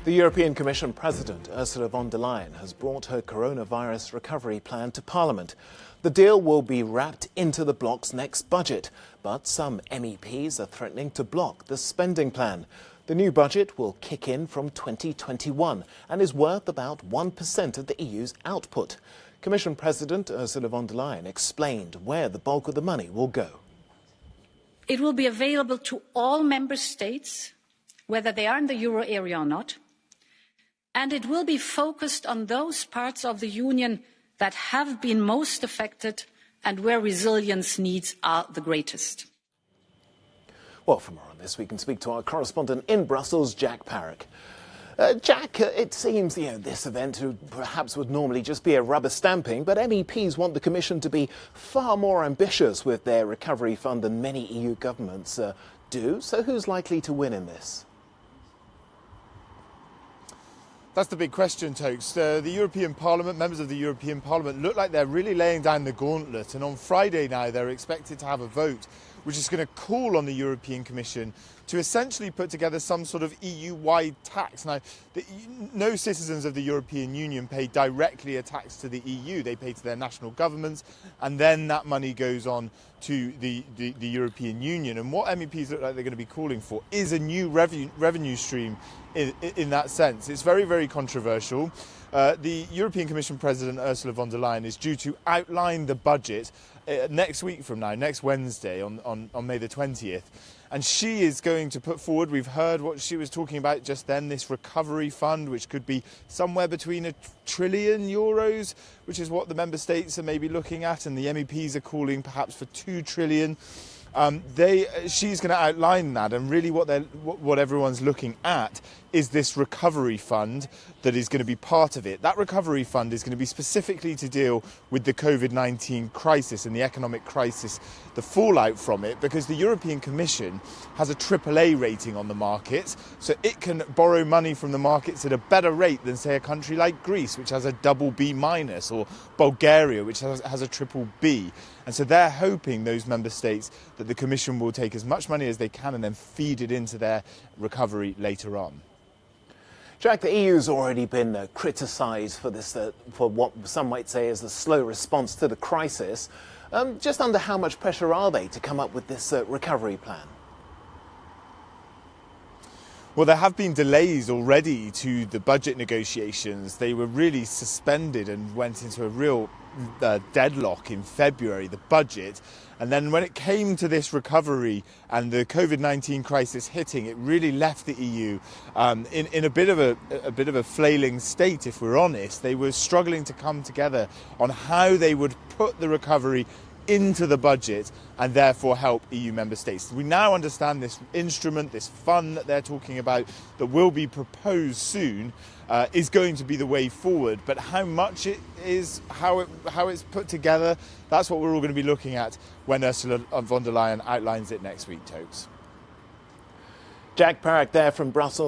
The European Commission President, Ursula von der Leyen, has brought her coronavirus recovery plan to Parliament. The deal will be wrapped into the bloc's next budget, but some MEPs are threatening to block the spending plan. The new budget will kick in from 2021 and is worth about 1% of the EU's output. Commission President Ursula von der Leyen explained where the bulk of the money will go. It will be available to all member states, whether they are in the euro area or not, and it will be focused on those parts of the Union that have been most affected and where resilience needs are the greatest. Well, for more on this, we can speak to our correspondent in Brussels, Jack Parrock. Jack, it seems, this event perhaps would normally just be a rubber stamping, but MEPs want the Commission to be far more ambitious with their recovery fund than many EU governments do. So who's likely to win in this? That's the big question, Tokes. The European Parliament, members of the European Parliament, look like they're really laying down the gauntlet. And on Friday now, they're expected to have a vote, which is going to call on the European Commission to essentially put together some sort of EU-wide tax. Now, no citizens of the European Union pay directly a tax to the EU. They pay to their national governments, and then that money goes on to the European Union. And what MEPs look like they're going to be calling for is a new revenue stream in that sense. It's very, very controversial. The European Commission President Ursula von der Leyen is due to outline the budget next week from now, next Wednesday on May the 20th. And she is going to put forward, we've heard what she was talking about just then, this recovery fund, which could be somewhere between €1 trillion, which is what the member states are maybe looking at, and the MEPs are calling perhaps for 2 trillion. She's going to outline that, and really what everyone's looking at is this recovery fund that is going to be part of it. That recovery fund is going to be specifically to deal with the COVID-19 crisis and the economic crisis, the fallout from it, because the European Commission has a AAA rating on the markets, so it can borrow money from the markets at a better rate than, say, a country like Greece, which has a double B minus, or Bulgaria, which has a triple B. And so they're hoping, those member states, that the Commission will take as much money as they can and then feed it into their recovery later on. Jack, the EU's already been criticised for this, for what some might say is the slow response to the crisis. Just under how much pressure are they to come up with this recovery plan? Well, there have been delays already to the budget negotiations. They were really suspended and went into a real deadlock in February, the budget. And then when it came to this recovery and the COVID-19 crisis hitting, it really left the EU in a bit of a flailing state, if we're honest. They were struggling to come together on how they would put the recovery into the budget and therefore help EU member states. We now understand this instrument, this fund that they're talking about, that will be proposed soon, is going to be the way forward. But how much it is, how it's put together, that's what we're all going to be looking at when Ursula von der Leyen outlines it next week, Tokes. Jack Parrock there from Brussels.